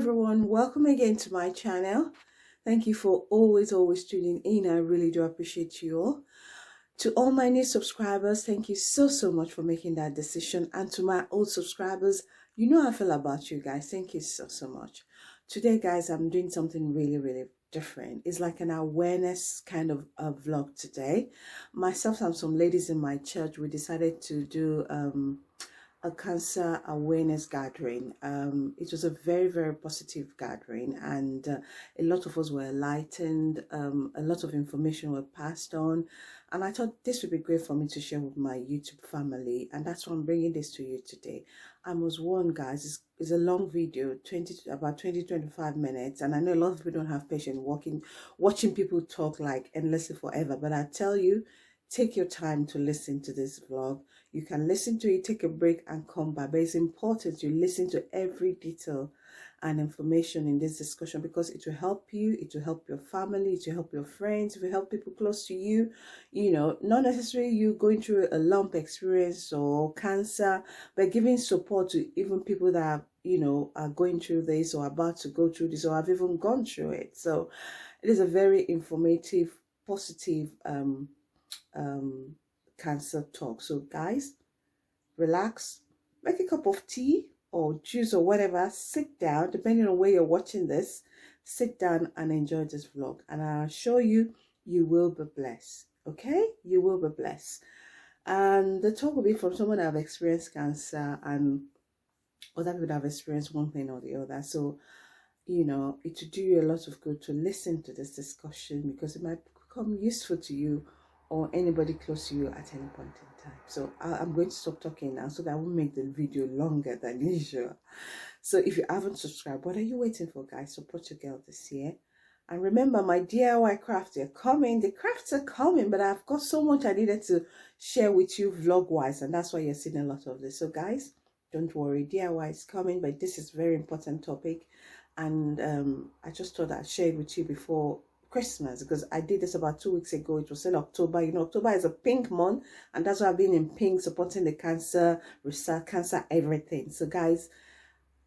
everyone, welcome again to my channel. Thank you for always tuning in. I really do appreciate you all. To all my new subscribers, thank you so much for making that decision. And to my old subscribers, you know how I feel about you guys. Thank you so much. Today, guys, I'm doing something really different. It's like an awareness kind of a vlog today. Myself and some ladies in my church, we decided to do a cancer awareness gathering. It was a very positive gathering, and a lot of us were enlightened. A lot of information were passed on, and I thought this would be great for me to share with my YouTube family, and that's why I'm bringing this to you today. I must warn, guys, it's a long video, about 20-25 minutes, and I know a lot of people don't have patience watching people talk like endlessly forever, but I tell you, take your time to listen to this vlog. You can listen to it, take a break and come back. But it's important you listen to every detail and information in this discussion, because it will help you, it will help your family, it will help your friends, it will help people close to you. You know, not necessarily you going through a lump experience or cancer, but giving support to even people that, you know, are going through this or about to go through this or have even gone through it. So it is a very informative, positive cancer talk. So guys, relax, make a cup of tea or juice or whatever, sit down, depending on where you're watching this, sit down and enjoy this vlog, and I'll assure you, you will be blessed. Okay, you will be blessed. And the talk will be from someone that have experienced cancer and other people that have experienced one thing or the other. So, you know, it will do you a lot of good to listen to this discussion, because it might become useful to you or anybody close to you at any point in time. So I'm going to stop talking now so that I won't make the video longer than usual. So if you haven't subscribed, what are you waiting for, guys? Support your girl this year. And remember, my DIY crafts, they're coming. The crafts are coming, but I've got so much I needed to share with you vlog-wise, and that's why you're seeing a lot of this. So guys, don't worry, DIY is coming, but this is a very important topic. And I just thought I'd share it with you before Christmas, because I did this about 2 weeks ago. It was in October. You know, October is a pink month, and that's why I've been in pink, supporting the cancer research, cancer everything. So guys,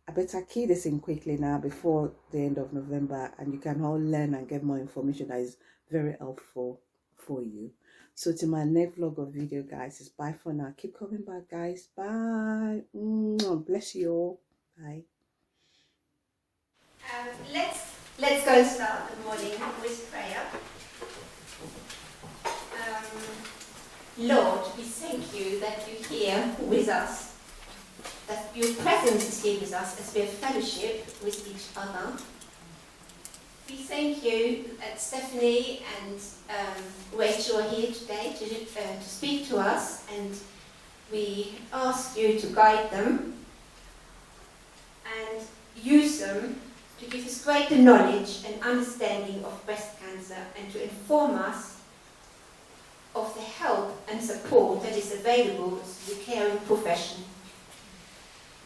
I better key this in quickly now before the end of November, and you can all learn and get more information that is very helpful for you. So to my next vlog or video, guys, is bye for now. Keep coming back, guys. Bye. Bless you all. Bye. Let's go and start the morning with prayer. Lord, we thank you that you're here with us, that your presence is here with us as we have fellowship with each other. We thank you that Stephanie and Rachel are here today to speak to us, and we ask you to guide them and use them to give us greater knowledge and understanding of breast cancer, and to inform us of the help and support that is available to the caring profession.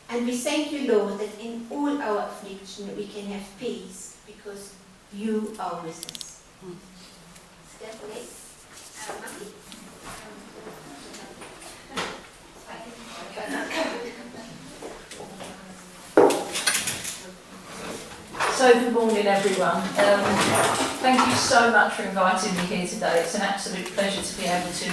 And we thank you, Lord, that in all our affliction we can have peace, because you are with us. Stephanie, Mathhew. So good morning, everyone. Thank you so much for inviting me here today. It's an absolute pleasure to be able to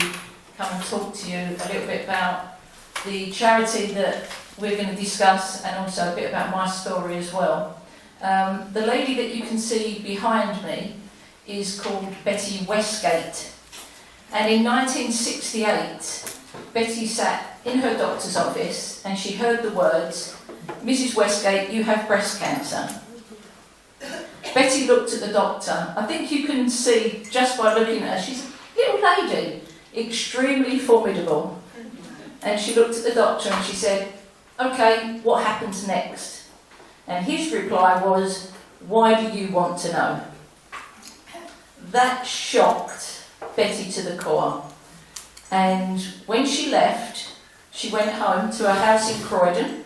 come and talk to you a little bit about the charity that we're going to discuss, and also a bit about my story as well. The lady that you can see behind me is called Betty Westgate, and in 1968 Betty sat in her doctor's office and she heard the words, "Mrs. Westgate, you have breast cancer." Betty looked at the doctor. I think you can see just by looking at her, she's a little lady, extremely formidable. And she looked at the doctor and she said, "Okay, what happens next?" And his reply was, "Why do you want to know?" That shocked Betty to the core. And when she left, she went home to her house in Croydon,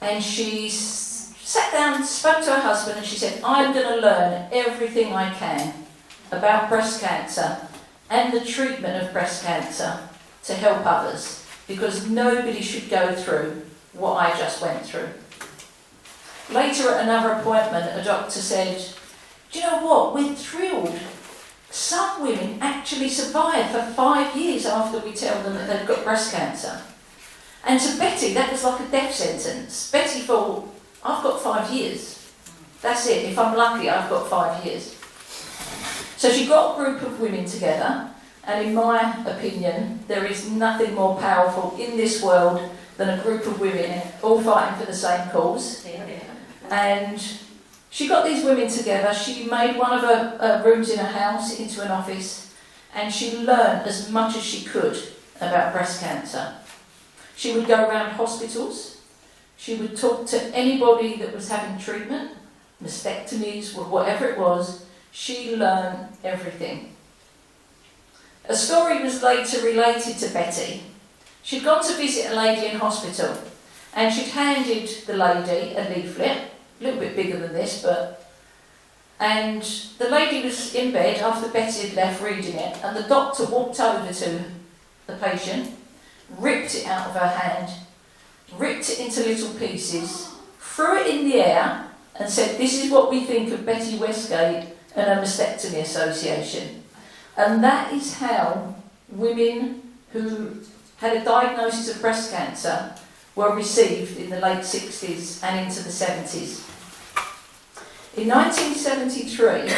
and she sat down, spoke to her husband, and she said, "I'm going to learn everything I can about breast cancer and the treatment of breast cancer to help others, because nobody should go through what I just went through." Later at another appointment, a doctor said, "Do you know what, we're thrilled. Some women actually survive for 5 years after we tell them that they've got breast cancer." And to Betty, that was like a death sentence. Betty thought, "I've got 5 years. That's it. If I'm lucky, I've got 5 years." So she got a group of women together, and in my opinion, there is nothing more powerful in this world than a group of women all fighting for the same cause. And she got these women together. She made one of her rooms in her house into an office, and she learned as much as she could about breast cancer. She would go around hospitals. She would talk to anybody that was having treatment, mastectomies, or whatever it was. She learned everything. A story was later related to Betty. She'd gone to visit a lady in hospital, and she'd handed the lady a leaflet, a little bit bigger than this, and the lady was in bed after Betty had left reading it, and the doctor walked over to the patient, ripped it out of her hand, ripped it into little pieces, threw it in the air, and said, "This is what we think of Betty Westgate and her Mastectomy Association." And that is how women who had a diagnosis of breast cancer were received in the late 60s and into the 70s. In 1973,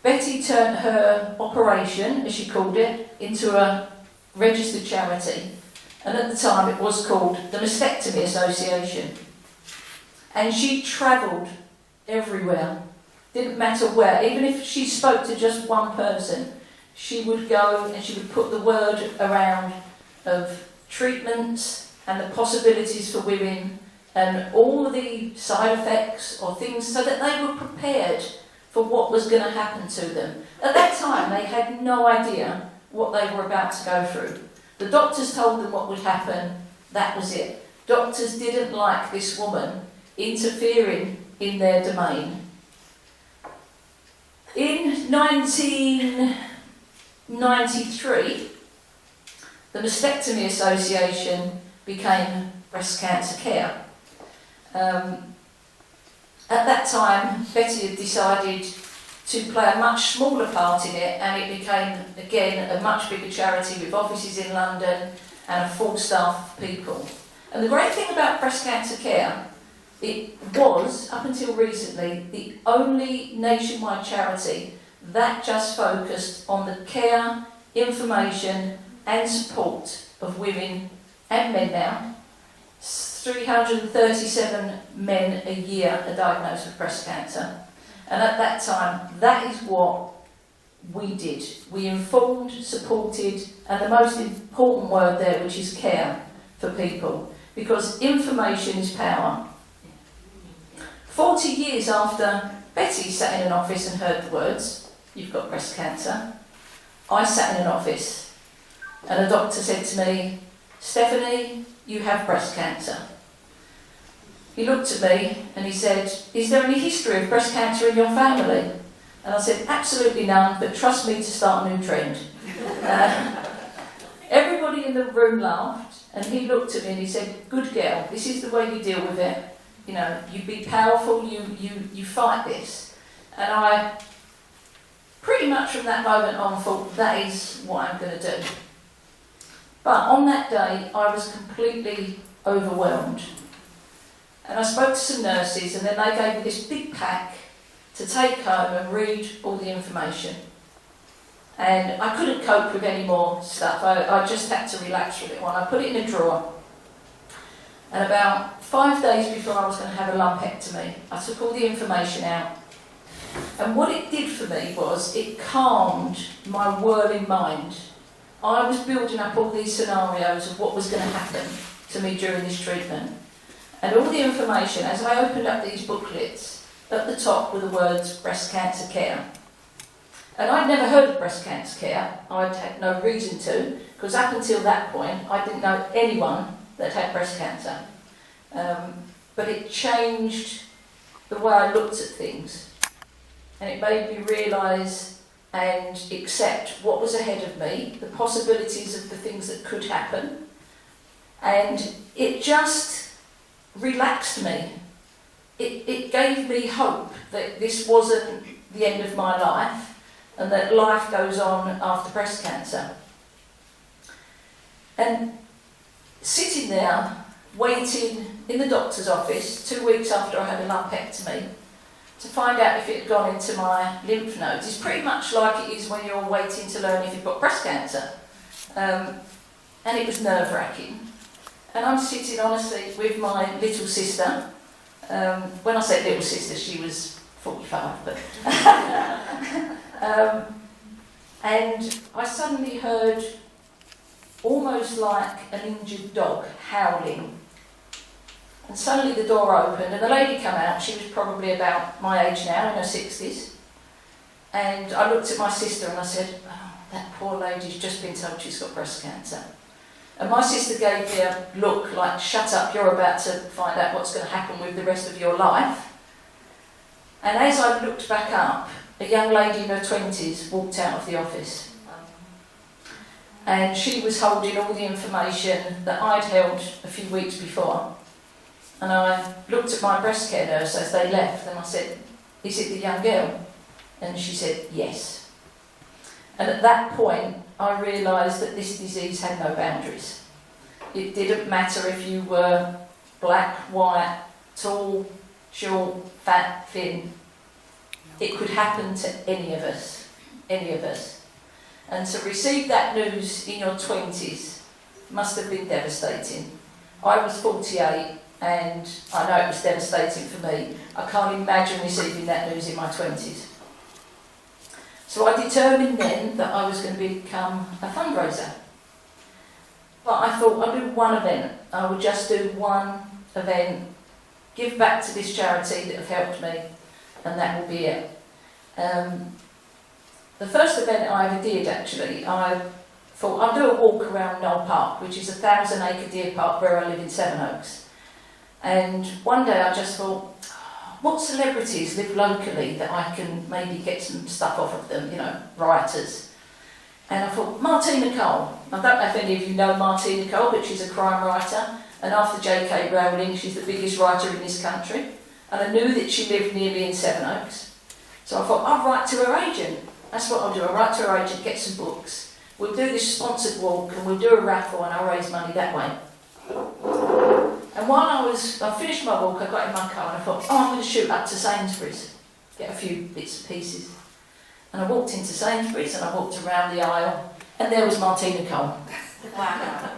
Betty turned her operation, as she called it, into a registered charity, and at the time it was called the Mastectomy Association. And she travelled everywhere, didn't matter where, even if she spoke to just one person, she would go and she would put the word around of treatments and the possibilities for women and all the side effects or things, so that they were prepared for what was going to happen to them. At that time, they had no idea what they were about to go through. The doctors told them what would happen, that was it. Doctors didn't like this woman interfering in their domain. In 1993, the Mastectomy Association became Breast Cancer Care. At that time, Betty had decided to play a much smaller part in it, and it became, again, a much bigger charity with offices in London and a full staff of people. And the great thing about Breast Cancer Care, it was, up until recently, the only nationwide charity that just focused on the care, information and support of women and men now. 337 men a year are diagnosed with breast cancer. And at that time, that is what we did. We informed, supported, and the most important word there, which is care for people. Because information is power. 40 years after Betty sat in an office and heard the words, "You've got breast cancer," I sat in an office and a doctor said to me, "Stephanie, you have breast cancer." He looked at me and he said, "Is there any history of breast cancer in your family?" And I said, "Absolutely none, but trust me to start a new trend." Everybody in the room laughed, and he looked at me and he said, "Good girl, this is the way you deal with it. You know, you be powerful, you fight this." And I, pretty much from that moment on, thought, that is what I'm going to do. But on that day, I was completely overwhelmed. And I spoke to some nurses, and then they gave me this big pack to take home and read all the information. And I couldn't cope with any more stuff. I just had to relax with it one. I put it in a drawer. And about 5 days before I was going to have a lumpectomy, I took all the information out. And what it did for me was it calmed my whirling mind. I was building up all these scenarios of what was going to happen to me during this treatment. And all the information, as I opened up these booklets, at the top were the words breast cancer care. And I'd never heard of breast cancer care. I'd had no reason to, because up until that point, I didn't know anyone that had breast cancer. But it changed the way I looked at things. And it made me realise and accept what was ahead of me, the possibilities of the things that could happen. And it just relaxed me. it gave me hope that this wasn't the end of my life and that life goes on after breast cancer. And sitting there, waiting in the doctor's office 2 weeks after I had a lumpectomy to find out if it had gone into my lymph nodes is pretty much like it is when you're waiting to learn if you've got breast cancer. And it was nerve-wracking. And I'm sitting honestly with my little sister. When I say little sister, she was 45, but and I suddenly heard almost like an injured dog howling. And suddenly the door opened and the lady came out. She was probably about my age now, in her 60s. And I looked at my sister and I said, oh, that poor lady's just been told she's got breast cancer. And my sister gave me a look like, shut up, you're about to find out what's going to happen with the rest of your life. And as I looked back up, a young lady in her 20s walked out of the office. And she was holding all the information that I'd held a few weeks before. And I looked at my breast care nurse as they left and I said, is it the young girl? And she said, yes. And at that point, I realised that this disease had no boundaries. It didn't matter if you were black, white, tall, short, fat, thin. It could happen to any of us. Any of us. And to receive that news in your 20s must have been devastating. I was 48 and I know it was devastating for me. I can't imagine receiving that news in my 20s. So I determined then that I was going to become a fundraiser. But I thought I'd do one event. I would just do one event, give back to this charity that have helped me, and that will be it. The first event I ever did, actually, I thought I'll do a walk around Knoll Park, which is a 1,000-acre deer park where I live in Sevenoaks. And one day I just thought, what celebrities live locally that I can maybe get some stuff off of them, you know, writers. And I thought, Martina Cole. I don't know if any of you know Martina Cole, but she's a crime writer. And after J.K. Rowling, she's the biggest writer in this country. And I knew that she lived near me in Sevenoaks. So I thought, I'll write to her agent. That's what I'll do. I'll write to her agent, get some books. We'll do this sponsored walk and we'll do a raffle and I'll raise money that way. And while I finished my walk, I got in my car and I thought, oh, I'm going to shoot up to Sainsbury's, get a few bits and pieces. And I walked into Sainsbury's and I walked around the aisle and there was Martina Cole. Wow.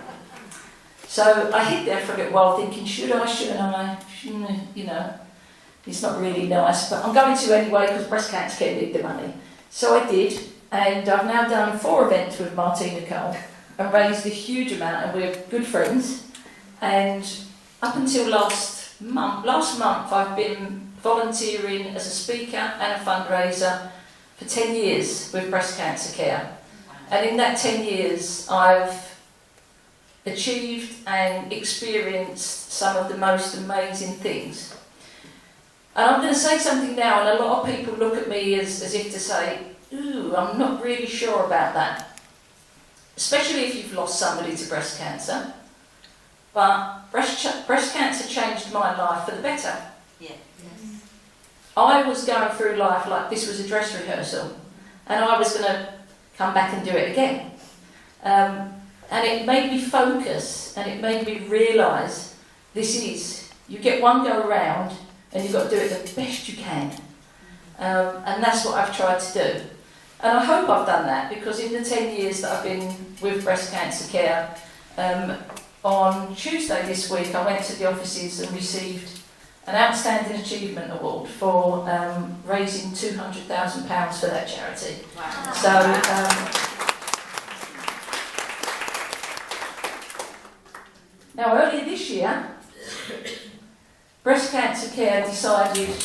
So I hid there for a little while thinking, should I, shouldn't I? You know, it's not really nice, but I'm going to anyway because breast cancer can't need the money. So I did, and I've now done 4 events with Martina Cole and raised a huge amount, and we're good friends. And up until last month I've been volunteering as a speaker and a fundraiser for 10 years with breast cancer care. And in that 10 years I've achieved and experienced some of the most amazing things. And I'm going to say something now, and a lot of people look at me as if to say, ooh, I'm not really sure about that. Especially if you've lost somebody to breast cancer. But breast cancer changed my life for the better. Yeah. Yes. I was going through life like this was a dress rehearsal, and I was going to come back and do it again. And it made me focus, and it made me realise you get one go around, and you've got to do it the best you can. And that's what I've tried to do. And I hope I've done that, because in the 10 years that I've been with breast cancer care, on Tuesday this week I went to the offices and received an Outstanding Achievement Award for raising £200,000 for that charity. Wow. So, now earlier this year, Breast Cancer Care decided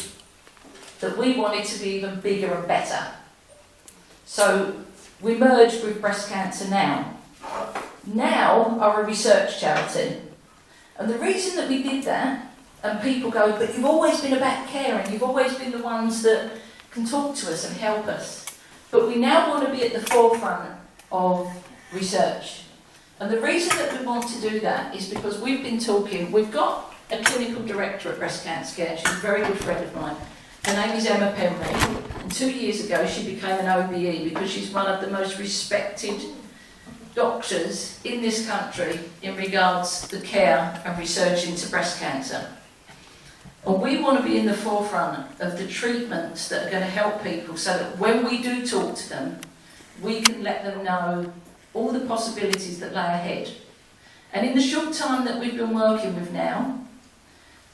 that we wanted to be even bigger and better. So we merged with Breast Cancer Now. Now are a research charity. And the reason that we did that, and people go, but you've always been about caring, you've always been the ones that can talk to us and help us. But we now want to be at the forefront of research. And the reason that we want to do that is because we've been talking, we've got a clinical director at Breast Cancer Care. She's a very good friend of mine. Her name is Emma Penry, and 2 years ago she became an OBE because she's one of the most respected doctors in this country in regards to the care and research into breast cancer. And we want to be in the forefront of the treatments that are going to help people so that when we do talk to them, we can let them know all the possibilities that lay ahead. And in the short time that we've been working with now,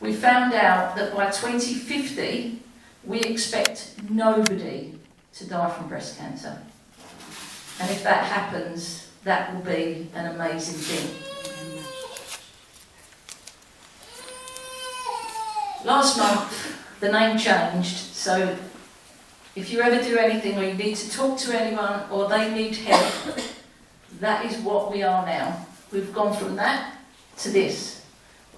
we found out that by 2050, we expect nobody to die from breast cancer. And if that happens, that will be an amazing thing. Last month, the name changed, so if you ever do anything or you need to talk to anyone or they need help, that is what we are now. We've gone from that to this.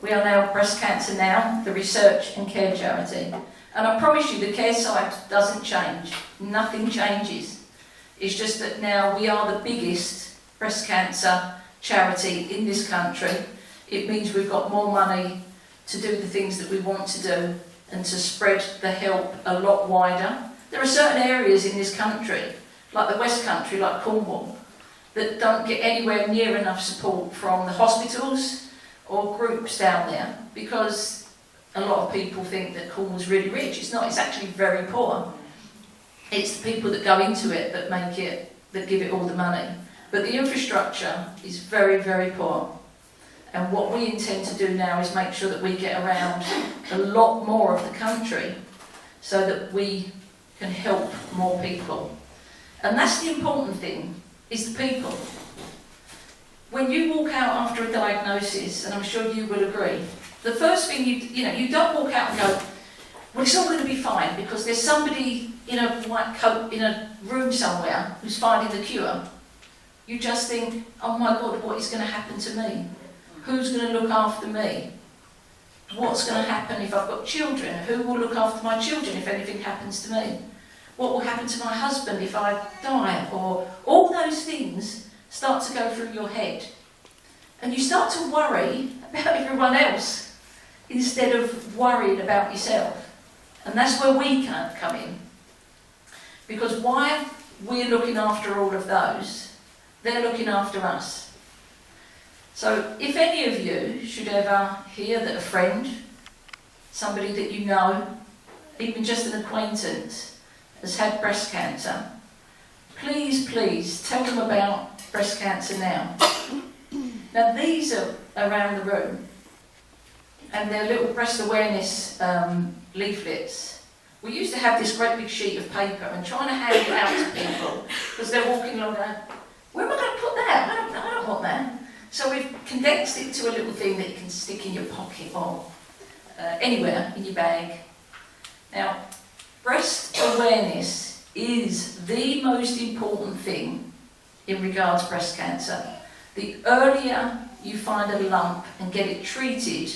We are now Breast Cancer Now, the research and care charity. And I promise you the care side doesn't change. Nothing changes. It's just that now we are the biggest breast cancer charity in this country. It means we've got more money to do the things that we want to do and to spread the help a lot wider. There are certain areas in this country, like the West Country, like Cornwall, that don't get anywhere near enough support from the hospitals or groups down there because a lot of people think that Cornwall's really rich. It's not, it's actually very poor. It's the people that go into it that make it, that give it all the money. But the infrastructure is very, very poor. And what we intend to do now is make sure that we get around a lot more of the country so that we can help more people. And that's the important thing, is the people. When you walk out after a diagnosis, and I'm sure you will agree, the first thing you don't walk out and go, well, it's all going to be fine because there's somebody in a white coat in a room somewhere who's finding the cure. You just think, oh my God, what is going to happen to me? Who's going to look after me? What's going to happen if I've got children? Who will look after my children if anything happens to me? What will happen to my husband if I die? Or all those things start to go through your head. And you start to worry about everyone else instead of worrying about yourself. And that's where we can't come in. Because while we're looking after all of those, they're looking after us. So if any of you should ever hear that a friend, somebody that you know, even just an acquaintance, has had breast cancer, please, please tell them about Breast Cancer Now. Now these are around the room, and they're little breast awareness leaflets. We used to have this great big sheet of paper and trying to hand it out to people because they're walking along going, where am I going to put that? I don't want that. So we've condensed it to a little thing that you can stick in your pocket or anywhere in your bag. Now, breast awareness is the most important thing in regards to breast cancer. The earlier you find a lump and get it treated,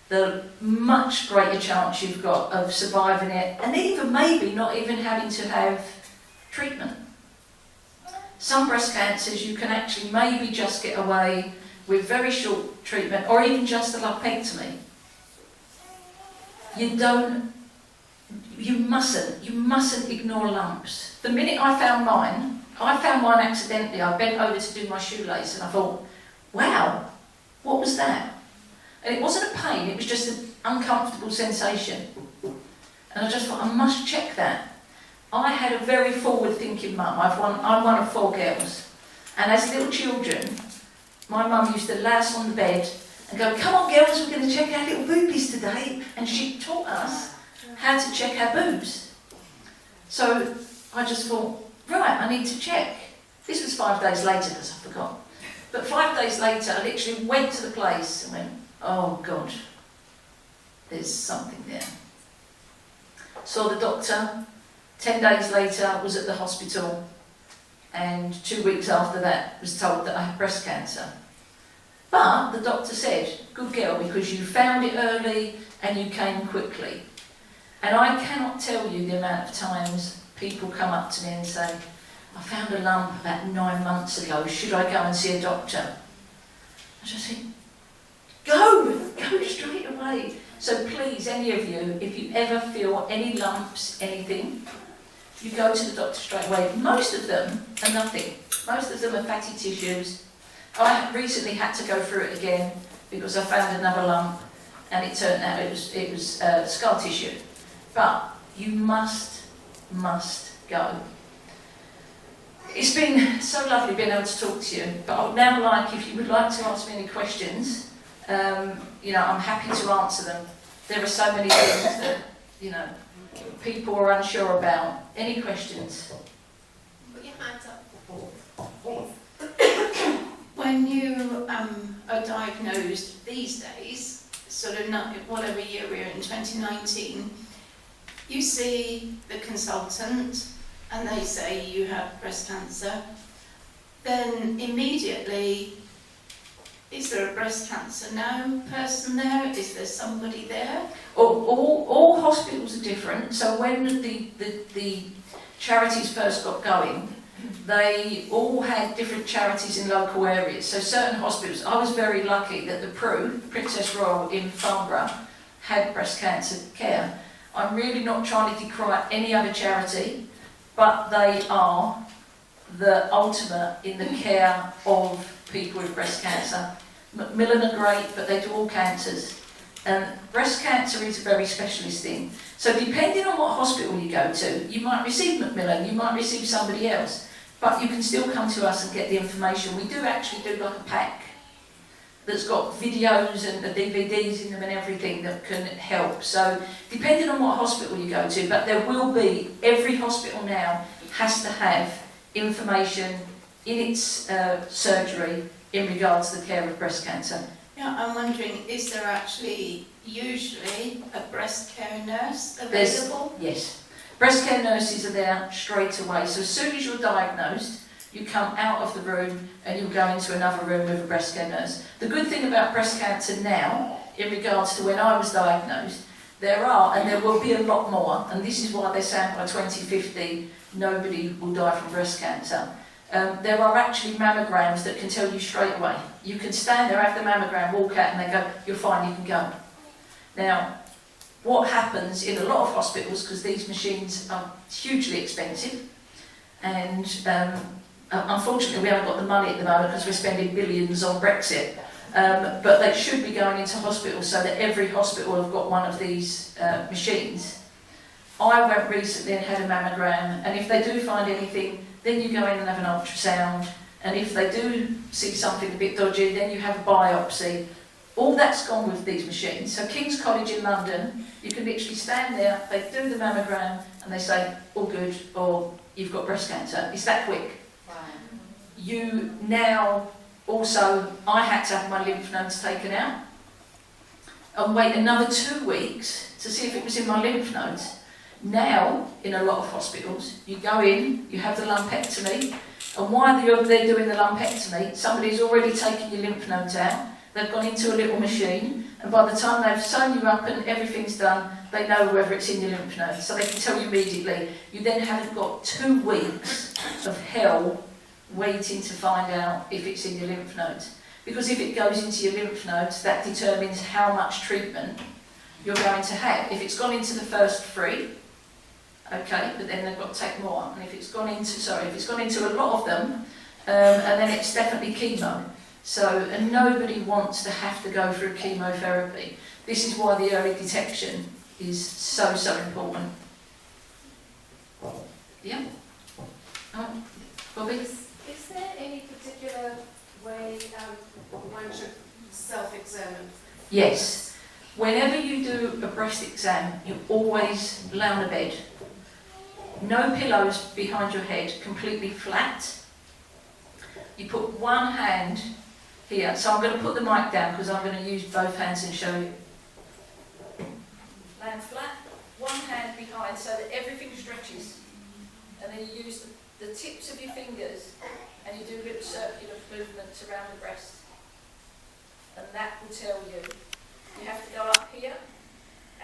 the much greater chance you've got of surviving it and even maybe not even having to have treatment. Some breast cancers you can actually maybe just get away with very short treatment or even just a lumpectomy. You mustn't ignore lumps. The minute I found mine accidentally. I bent over to do my shoelace and I thought, wow, what was that? And it wasn't a pain, it was just an uncomfortable sensation. And I just thought, I must check that. I had a very forward-thinking mum. I'm one of 4 girls. And as little children, my mum used to lay us on the bed and go, come on girls, we're going to check our little boobies today. And she taught us how to check our boobs. So I just thought, right, I need to check. This was 5 days later because I forgot. But 5 days later, I literally went to the place and went, oh God, there's something there. Saw the doctor. 10 days later, I was at the hospital, and 2 weeks after that, was told that I had breast cancer. But the doctor said, good girl, because you found it early and you came quickly. And I cannot tell you the amount of times people come up to me and say, I found a lump about 9 months ago, should I go and see a doctor? I just think, go straight away. So please, any of you, if you ever feel any lumps, anything, you go to the doctor straight away. Most of them are nothing. Most of them are fatty tissues. I recently had to go through it again because I found another lump, and it turned out it was scar tissue. But you must go. It's been so lovely being able to talk to you, but I would now like, if you would like to ask me any questions, I'm happy to answer them. There are so many things that, people are unsure about. Any questions? Put your hands up. When you are diagnosed these days, sort of not whatever year we're in, 2019, you see the consultant and they say you have breast cancer, then immediately, is there a breast cancer now person there? Is there somebody there? All hospitals are different. So when the charities first got going, they all had different charities in local areas. So certain hospitals, I was very lucky that the Princess Royal in Farnborough, had breast cancer care. I'm really not trying to decry any other charity, but they are the ultimate in the care of people with breast cancer. Macmillan are great, but they do all cancers. And breast cancer is a very specialist thing. So depending on what hospital you go to, you might receive Macmillan, you might receive somebody else, but you can still come to us and get the information. We do actually do like a pack that's got videos and the DVDs in them and everything that can help. So depending on what hospital you go to, but there will be, every hospital now has to have information in its surgery in regards to the care of breast cancer. Yeah, I'm wondering, is there actually usually a breast care nurse available? Yes. Breast care nurses are there straight away. So as soon as you're diagnosed, you come out of the room and you'll go into another room with a breast care nurse. The good thing about breast cancer now, in regards to when I was diagnosed, there are, and there will be a lot more, and this is why they're saying by 2050 nobody will die from breast cancer. There are actually mammograms that can tell you straight away. You can stand there, have the mammogram, walk out, and they go, you're fine, you can go. Now, what happens in a lot of hospitals, because these machines are hugely expensive, and unfortunately we haven't got the money at the moment because we're spending billions on Brexit, but they should be going into hospitals so that every hospital have got one of these machines. I went recently and had a mammogram, and if they do find anything, then you go in and have an ultrasound, and if they do see something a bit dodgy, then you have a biopsy. All that's gone with these machines. So King's College in London, you can literally stand there, they do the mammogram, and they say, all good, or you've got breast cancer. It's that quick. Right. You now also, I had to have my lymph nodes taken out and wait another 2 weeks to see if it was in my lymph nodes. Now, in a lot of hospitals, you go in, you have the lumpectomy, and while they're doing the lumpectomy, somebody's already taken your lymph nodes out, they've gone into a little machine, and by the time they've sewn you up and everything's done, they know whether it's in your lymph nodes, so they can tell you immediately. You then haven't got 2 weeks of hell waiting to find out if it's in your lymph nodes. Because if it goes into your lymph nodes, that determines how much treatment you're going to have. If it's gone into the first 3, okay, but then they've got to take more. And if it's gone into a lot of them, and then it's definitely chemo. So, and nobody wants to have to go through chemotherapy. This is why the early detection is so important. Yeah? Bobby? Is there any particular way one should self-examine? Yes. Whenever you do a breast exam, you always lay on a bed. No pillows behind your head, completely flat. You put one hand here. So I'm going to put the mic down because I'm going to use both hands and show you. Land flat, one hand behind so that everything stretches. And then you use the tips of your fingers and you do little circular movements around the breast. And that will tell you. You have to go up here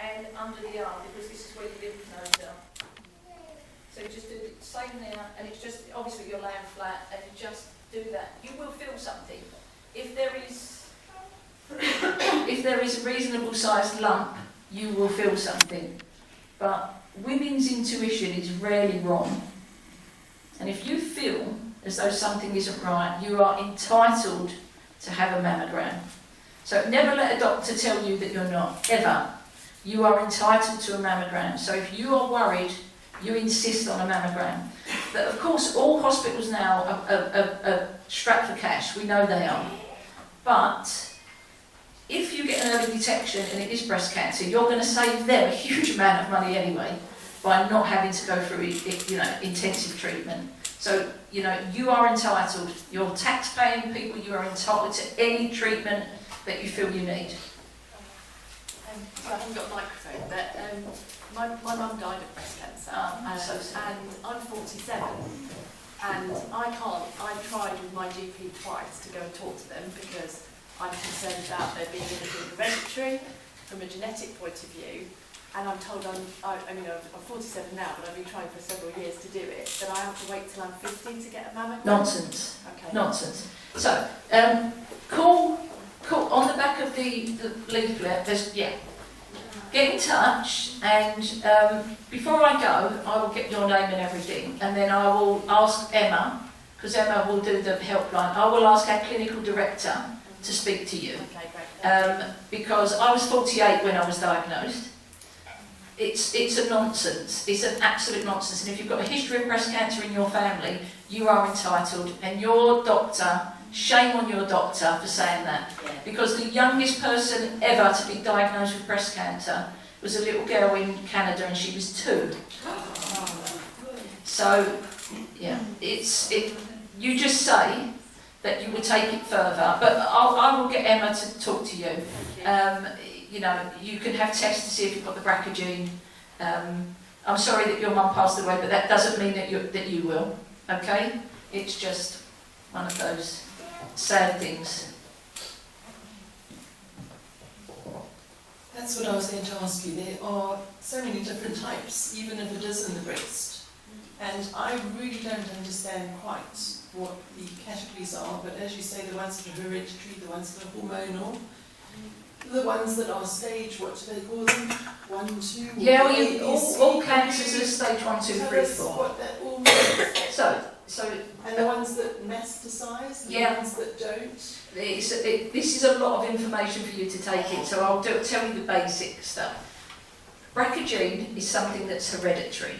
and under the arm because this is where your lymph nodes are. So you just do the same there, and it's just, obviously you're laying flat, and you just do that. You will feel something. If there is if there is a reasonable sized lump, you will feel something. But women's intuition is rarely wrong. And if you feel as though something isn't right, you are entitled to have a mammogram. So never let a doctor tell you that you're not, ever. You are entitled to a mammogram. So if you are worried, you insist on a mammogram. But of course, all hospitals now are strapped for cash. We know they are. But if you get an early detection and it is breast cancer, you're going to save them a huge amount of money anyway by not having to go through, intensive treatment. So, you are entitled. You're tax-paying people. You are entitled to any treatment that you feel you need. So I haven't got a microphone, but my mum died of breast cancer, and I'm 47, and I've tried with my GP twice to go and talk to them because I'm concerned about there being anything hereditary from a genetic point of view, and I'm told I'm 47 now, but I've been trying for several years to do it, that I have to wait till I'm 50 to get a mammogram. Nonsense. Okay. Nonsense. So, call on the back of the leaflet. Get in touch, and before I go, I will get your name and everything, and then I will ask Emma, because Emma will do the helpline. I will ask our clinical director to speak to you, because I was 48 when I was diagnosed. It's a nonsense. It's an absolute nonsense. And if you've got a history of breast cancer in your family, you are entitled, and your doctor. Shame on your doctor for saying that, because the youngest person ever to be diagnosed with breast cancer was a little girl in Canada, and she was 2. So, you just say that you will take it further, but I will get Emma to talk to you. You can have tests to see if you've got the BRCA gene. I'm sorry that your mum passed away, but that doesn't mean that you will. Okay? It's just one of those sad things. That's what I was going to ask you. There are so many different types, even if it is in the breast. And I really don't understand quite what the categories are, but as you say, the ones that are hereditary, the ones that are hormonal, the ones that are stage, what do they call them? 1, 2, Yeah, all cancers are stage 1, 2, 3, 4. What that all means. So, and the ones that metastasize, the ones that don't. This is a lot of information for you to take in, so I'll tell you the basic stuff. BRCA gene is something that's hereditary.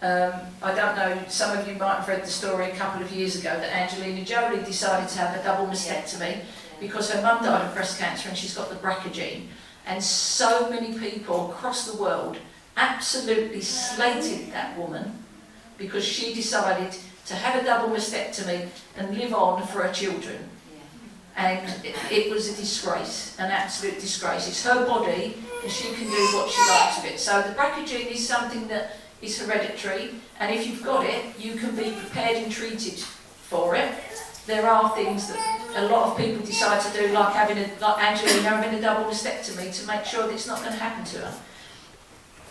I don't know, some of you might have read the story a couple of years ago that Angelina Jolie decided to have a double mastectomy because her mum died of breast cancer and she's got the BRCA gene. And so many people across the world absolutely slated that woman because she decided to have a double mastectomy and live on for her children. And it was a disgrace, an absolute disgrace. It's her body and she can do what she likes with it. So the BRCA gene is something that is hereditary, and if you've got it, you can be prepared and treated for it. There are things that a lot of people decide to do, like Angelina having a double mastectomy to make sure that it's not going to happen to her.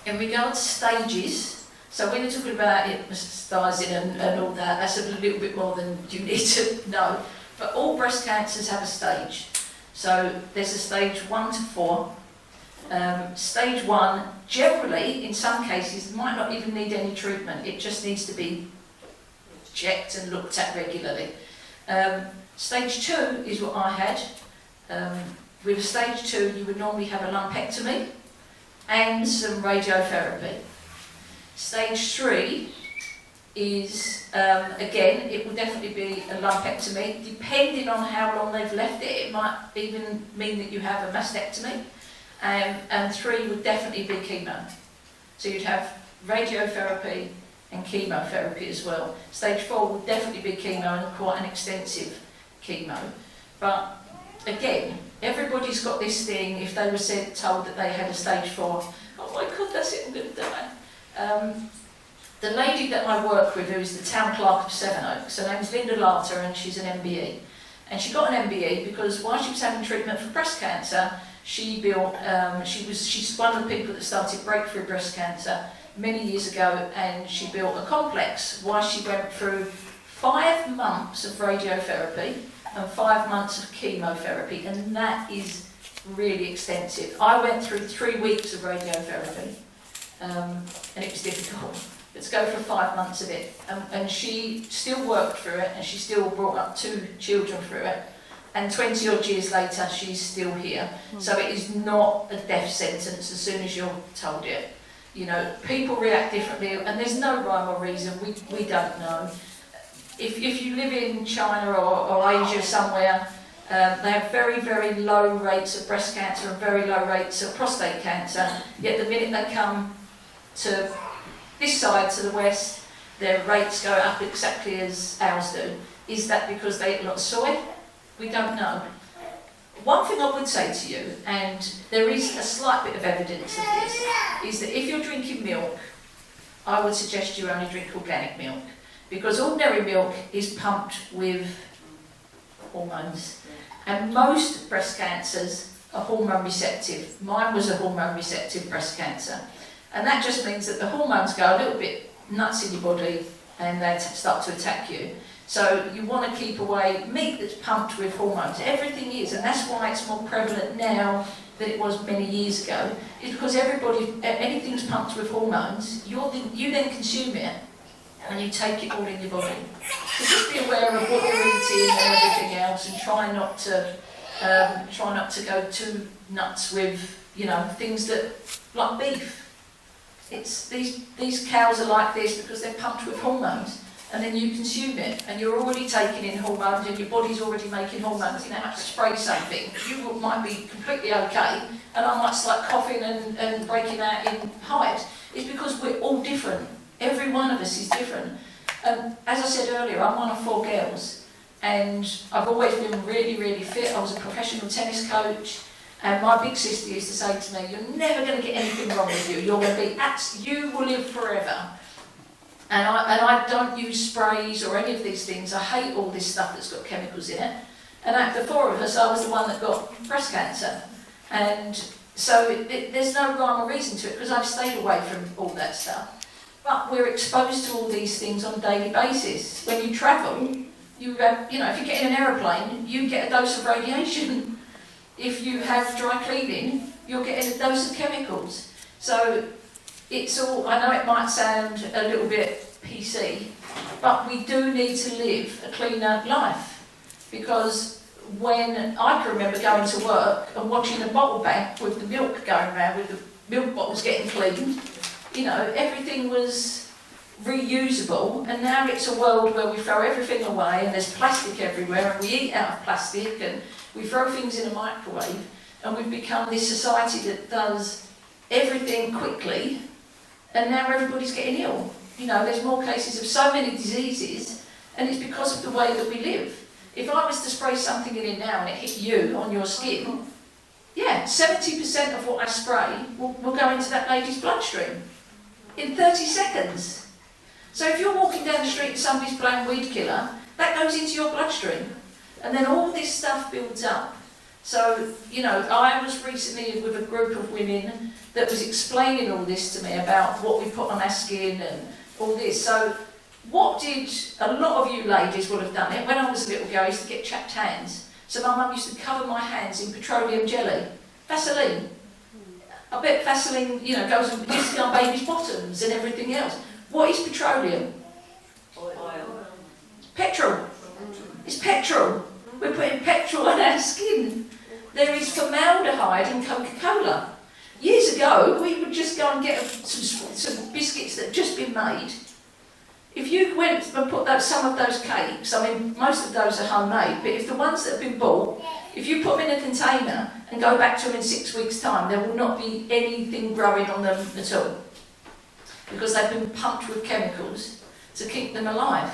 In regards to stages, so when you're talking about metastasizing and all that, that's a little bit more than you need to know. But all breast cancers have a stage. So there's a stage 1 to 4. Stage 1, generally, in some cases, might not even need any treatment. It just needs to be checked and looked at regularly. Stage 2 is what I had. With stage 2, you would normally have a lumpectomy and some radiotherapy. Stage 3 is, again, it will definitely be a lumpectomy. Depending on how long they've left it, it might even mean that you have a mastectomy. And 3 would definitely be chemo. So you'd have radiotherapy and chemotherapy as well. Stage 4 would definitely be chemo and quite an extensive chemo. But again, everybody's got this thing, if they were told that they had a stage 4, oh my God, that's it, I'm going to die. The lady that I work with, who is the town clerk of Sevenoaks, her name's Linda Larter and she's an MBE. And she got an MBE because while she was having treatment for breast cancer, she built, she's one of the people that started Breakthrough Breast Cancer many years ago, and she built a complex while she went through 5 months of radiotherapy and 5 months of chemotherapy, and that is really extensive. I went through 3 weeks of radiotherapy, and it was difficult. But to go for 5 months of it, and she still worked through it, and she still brought up 2 children through it, and 20 odd years later she's still here. So it is not a death sentence as soon as you're told it. You know, people react differently, and there's no rhyme or reason. We don't know. If you live in China or Asia somewhere, they have very, very low rates of breast cancer and very low rates of prostate cancer. Yet the minute they come to this side, to the west, their rates go up exactly as ours do. Is that because they eat a lot of soy? We don't know. One thing I would say to you, and there is a slight bit of evidence of this, is that if you're drinking milk, I would suggest you only drink organic milk, because ordinary milk is pumped with hormones, and most breast cancers are hormone receptive. Mine was a hormone receptive breast cancer, and that just means that the hormones go a little bit nuts in your body and they start to attack you. So you want to keep away meat that's pumped with hormones. Everything is, and that's why it's more prevalent now than it was many years ago, is because anything's pumped with hormones, you then consume it and you take it all in your body. So just be aware of what you're eating and everything else, and try not to go too nuts with, you know, things that, like beef. It's these cows are like this because they're pumped with hormones. And then you consume it, and you're already taking in hormones, and your body's already making hormones. You know, to spray something, you might be completely okay, and I might start coughing and breaking out in hives. It's because we're all different. Every one of us is different. As I said earlier, I'm one of 4 girls, and I've always been really, really fit. I was a professional tennis coach, and my big sister used to say to me, "You're never going to get anything wrong with you. You're going to be, you will live forever." And I don't use sprays or any of these things. I hate all this stuff that's got chemicals in it. And out of the 4 of us, I was the one that got breast cancer. And so there's no rhyme or reason to it, because I've stayed away from all that stuff. But we're exposed to all these things on a daily basis. When you travel, you know, if you get in an aeroplane, you get a dose of radiation. If you have dry cleaning, you're getting a dose of chemicals. So it's all, I know it might sound a little bit PC, but we do need to live a cleaner life. Because when I can remember going to work and watching a bottle bank with the milk going around, with the milk bottles getting cleaned, you know, everything was reusable, and now it's a world where we throw everything away, and there's plastic everywhere, and we eat out of plastic, and we throw things in a microwave, and we've become this society that does everything quickly. And now everybody's getting ill. You know, there's more cases of so many diseases, and it's because of the way that we live. If I was to spray something in it now and it hit you on your skin, yeah, 70% of what I spray will go into that lady's bloodstream in 30 seconds. So if you're walking down the street and somebody's blowing weed killer, that goes into your bloodstream. And then all this stuff builds up. So, you know, I was recently with a group of women that was explaining all this to me about what we put on our skin and all this. So what did, a lot of you ladies would have done it. When I was a little girl, I used to get chapped hands. So my mum used to cover my hands in petroleum jelly, Vaseline. I bet Vaseline, you know, goes and used to go on babies' bottoms and everything else. What is petroleum? Oil. Petrol. It's petrol. We're putting petrol on our skin. There is formaldehyde in Coca-Cola. Years ago, we would just go and get some biscuits that had just been made. If you went and put some of those cakes, I mean, most of those are homemade, but if the ones that have been bought, if you put them in a container and go back to them in 6 weeks' time, there will not be anything growing on them at all, because they've been pumped with chemicals to keep them alive.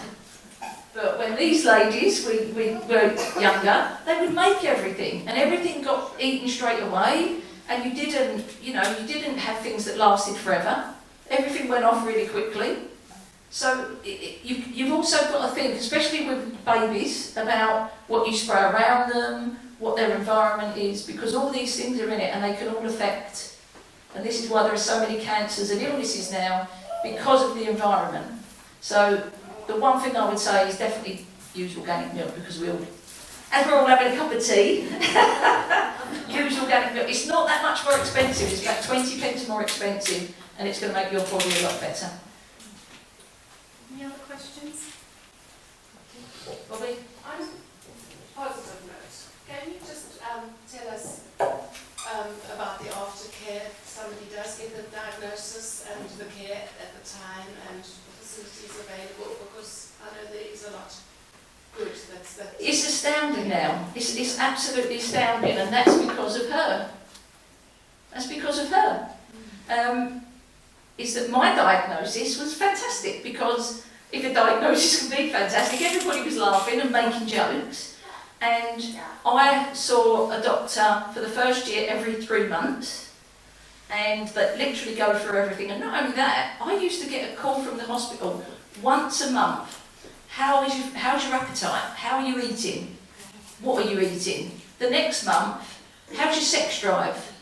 But when these ladies we were younger, they would make everything, and everything got eaten straight away. And you didn't have things that lasted forever. Everything went off really quickly. So you've also got to think, especially with babies, about what you spray around them, what their environment is, because all these things are in it and they can all affect. And this is why there are so many cancers and illnesses now, because of the environment. So the one thing I would say is definitely use organic milk, because as we're all having a cup of tea, use organic milk. It's not that much more expensive, it's about 20 pence more expensive, and it's going to make your body a lot better. Any other questions? Bobby? I'm positive note. Can you just tell us about the aftercare? Somebody does get the diagnosis and the care at the time and the facilities available, because I know there is a lot good that's It's astounding now. It's absolutely astounding, and that's because of her. That's because of her. Is that my diagnosis was fantastic, because if a diagnosis can be fantastic, everybody was laughing and making jokes. And I saw a doctor for the first year every 3 months, and they literally go through everything. And not only that, I used to get a call from the hospital once a month. How's your appetite? How are you eating? What are you eating? The next month, how's your sex drive?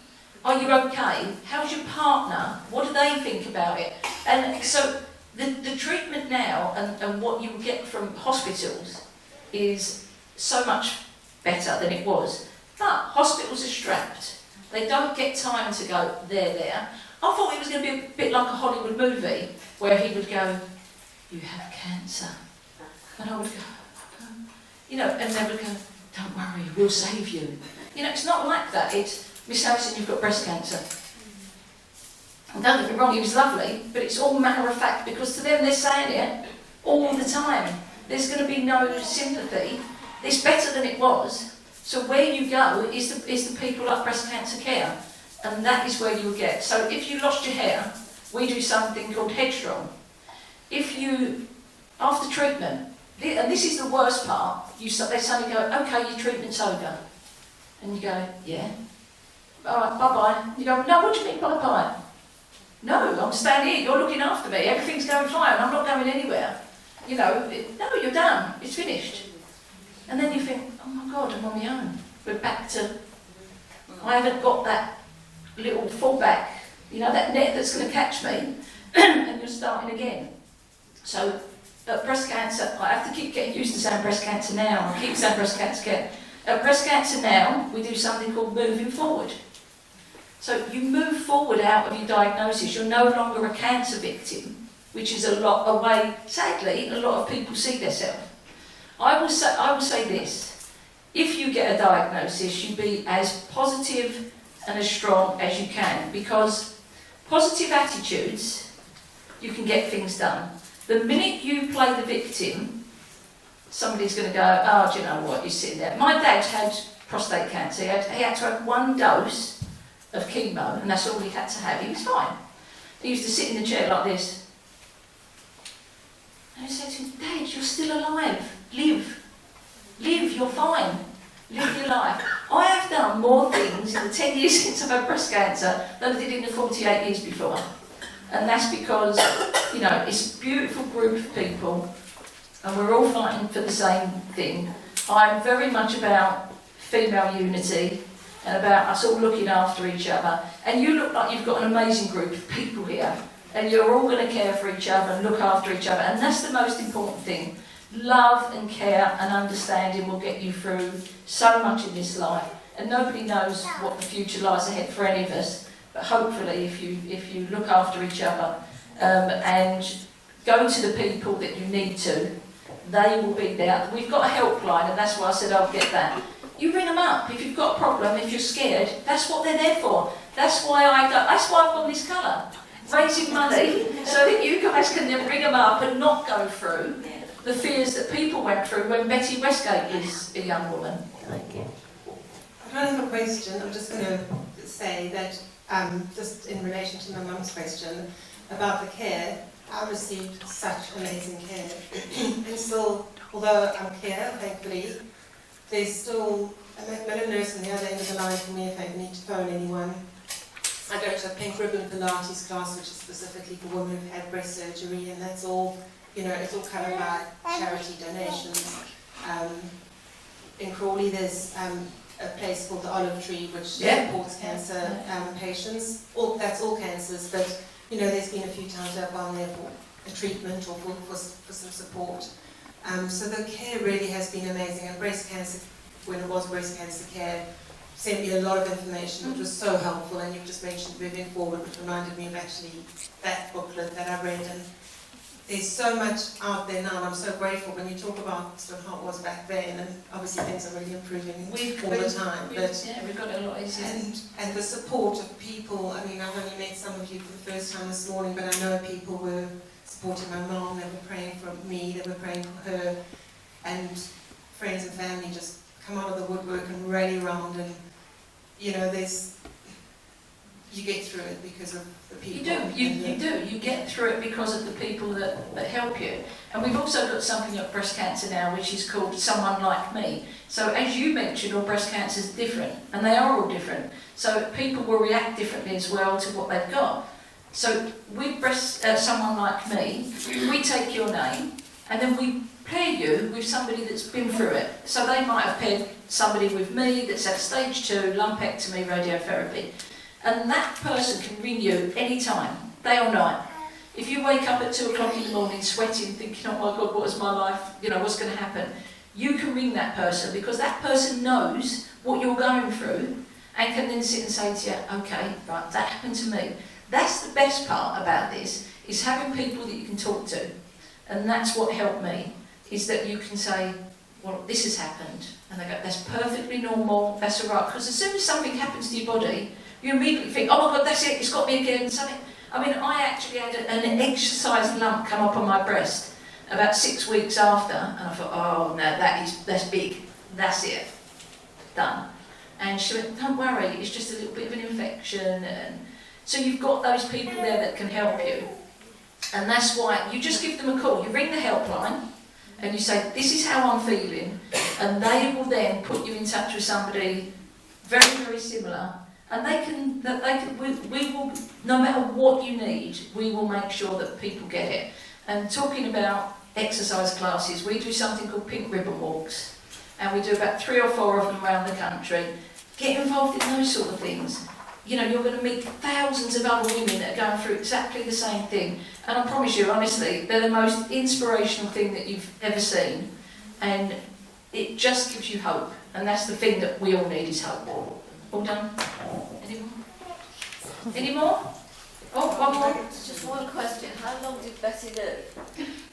Are you okay? How's your partner? What do they think about it? And so the treatment now and what you get from hospitals is so much better than it was. But hospitals are strapped. They don't get time to go there. I thought it was going to be a bit like a Hollywood movie where he would go, "You have cancer." And I would go, you know, and they would go, "Don't worry, we'll save you." You know, it's not like that. It's, "Miss Harrison, you've got breast cancer." And don't get me wrong, he was lovely, but it's all matter of fact, because to them they're saying it all the time. There's going to be no sympathy. It's better than it was. So where you go is the people like breast cancer care, and that is where you will get. So if you lost your hair, we do something called Headstrong. If you, after treatment, and this is the worst part, they suddenly go, "Okay, your treatment's over." And you go, "Yeah." "All right, bye-bye." You go, "No, what do you mean bye-bye?" "No, I'm staying here, you're looking after me, everything's going fine, I'm not going anywhere." You know, "No, you're done, it's finished." And then you think, "Oh my God, I'm on my own." We're back to, I haven't got that little fallback, you know, that net that's going to catch me, and you're starting again. So, breast cancer, I have to keep getting used to saying breast cancer now. I keep saying breast cancer care. Breast cancer now, we do something called moving forward. So you move forward out of your diagnosis. You're no longer a cancer victim, which is a way, sadly, a lot of people see themselves. I will say this: if you get a diagnosis, you be as positive and as strong as you can, because positive attitudes, you can get things done. The minute you play the victim, somebody's going to go, "Oh, do you know what, you're sitting there." My dad had prostate cancer. He had to have 1 dose of chemo, and that's all he had to have. He was fine. He used to sit in the chair like this. And I said to him, "Dad, you're still alive. Live. Live, you're fine. Live your life." I have done more things in the 10 years since I've had breast cancer than I did in the 48 years before. And that's because, you know, it's a beautiful group of people, and we're all fighting for the same thing. I'm very much about female unity and about us all looking after each other. And you look like you've got an amazing group of people here, and you're all going to care for each other and look after each other, and that's the most important thing. Love and care and understanding will get you through so much in this life, and nobody knows what the future lies ahead for any of us. But hopefully, if you look after each other and go to the people that you need to, they will be there. We've got a helpline, and that's why I said I'll get that. You ring them up if you've got a problem, if you're scared. That's what they're there for. That's why I've got this colour, raising money so that you guys can then ring them up and not go through the fears that people went through when Betty Westgate was a young woman. I don't have a question. I'm just going to say that, just in relation to my mum's question about the care, I received such amazing care. And still, although I'm clear, thankfully, there's still a Macmillan nurse on the other end of the line for me if I need to phone anyone. I go to a pink ribbon Pilates class, which is specifically for women who've had breast surgery, and that's all, you know, it's all covered by charity donations. In Crawley, there's a place called the Olive Tree, which supports cancer patients. That's all cancers, but you know, there's been a few times I've gone there for a treatment or for some support. So the care really has been amazing. And breast cancer, when it was breast cancer care, sent me a lot of information, which was so helpful, and you've just mentioned moving forward, which reminded me of actually that booklet that I read. And there's so much out there now, and I'm so grateful when you talk about sort of how it was back then, and obviously things are really improving all the time. We've got it a lot easier. And the support of people, I mean, I've only met some of you for the first time this morning, but I know people were supporting my mom, they were praying for me, they were praying for her, and friends and family just come out of the woodwork and rally around, and you know, you get through it because of the people. You do. You get through it because of the people that help you. And we've also got something at breast cancer now, which is called Someone Like Me. So as you mentioned, all breast cancers are different, and they are all different. So people will react differently as well to what they've got. So with Someone Like Me, we take your name, and then we pair you with somebody that's been through it. So they might have paired somebody with me that's had stage 2 lumpectomy radiotherapy. And that person can ring you any time, day or night. If you wake up at 2 o'clock in the morning sweating, thinking, oh my God, what is my life, you know, what's going to happen? You can ring that person, because that person knows what you're going through and can then sit and say to you, okay, right, that happened to me. That's the best part about this, is having people that you can talk to. And that's what helped me, is that you can say, well, this has happened. And they go, that's perfectly normal, that's all right. Because as soon as something happens to your body, you immediately think, oh my God, that's it, it's got me again. Something. I mean, I actually had an exercise lump come up on my breast about 6 weeks after, and I thought, oh no, that's big, that's it, done. And she went, don't worry, it's just a little bit of an infection. And so you've got those people there that can help you. And that's why you just give them a call. You ring the helpline and you say, this is how I'm feeling, and they will then put you in touch with somebody very, very similar. And we will, no matter what you need, we will make sure that people get it. And talking about exercise classes, we do something called pink ribbon walks, and we do about 3 or 4 of them around the country. Get involved in those sort of things. You know, you're going to meet thousands of other women that are going through exactly the same thing. And I promise you, honestly, they're the most inspirational thing that you've ever seen. And it just gives you hope. And that's the thing that we all need, is hope. All done? Any more? Any more? Oh, one more. Just one question. How long did Betty live?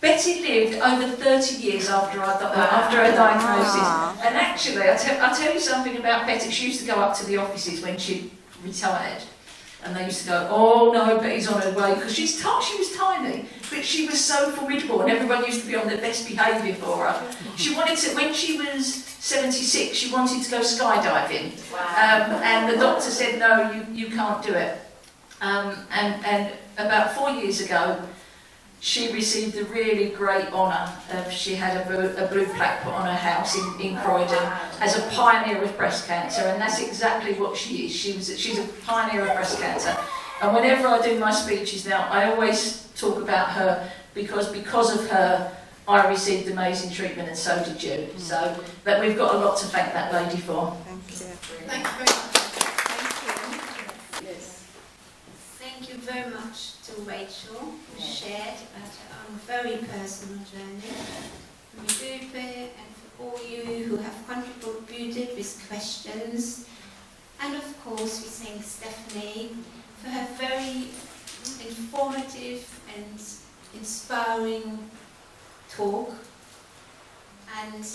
Betty lived over 30 years after her diagnosis. And actually, I'll tell you something about Betty. She used to go up to the offices when she retired, and they used to go, oh no, Betty's on her way, because she was tiny, but she was so formidable, and everyone used to be on their best behaviour for her. She wanted to, when she was 76, she wanted to go skydiving. Wow. And the doctor said, no, you can't do it. And about 4 years ago, she received a really great honour. She had a blue plaque put on her house in Croydon as a pioneer of breast cancer, and that's exactly what she is. She's a pioneer of breast cancer. And whenever I do my speeches now, I always talk about her, because of her, I received amazing treatment, and so did you. So that we've got a lot to thank that lady for. Thank you. Thank you very much. Thank you. Yes. Thank you very much to Rachel, who shared her own very personal journey. Modupe, and for all you who have contributed with questions. And of course, we thank Stephanie for her very informative and inspiring talk. And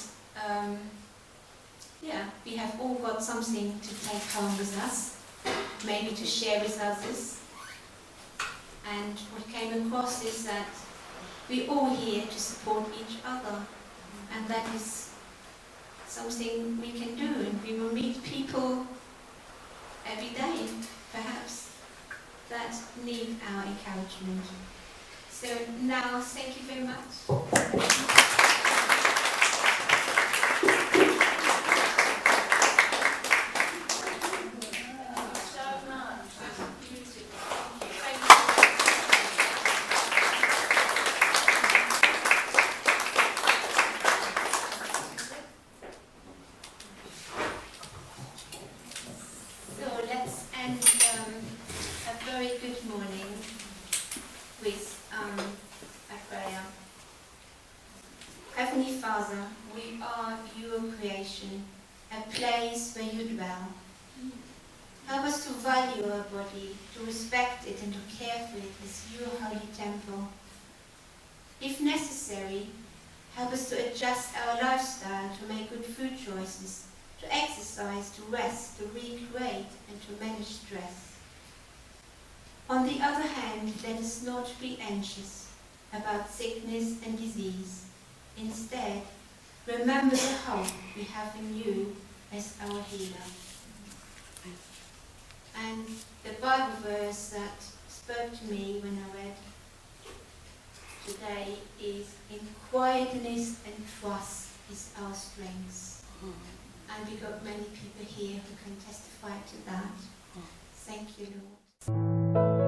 yeah, we have all got something to take home with us, maybe to share with others. And what came across is that we're all here to support each other, and that is something we can do, and we will meet people every day, perhaps, that need our encouragement. So now, thank you very much. Heavenly Father, we are your creation, a place where you dwell. Help us to value our body, to respect it and to care for it as your holy temple. If necessary, help us to adjust our lifestyle, to make good food choices, to exercise, to rest, to recreate and to manage stress. On the other hand, let us not be anxious about sickness and disease. Instead, remember the hope we have in you as our healer. And the Bible verse that spoke to me when I read today is, in quietness and trust is our strength. And we've got many people here who can testify to that. Thank you, Lord.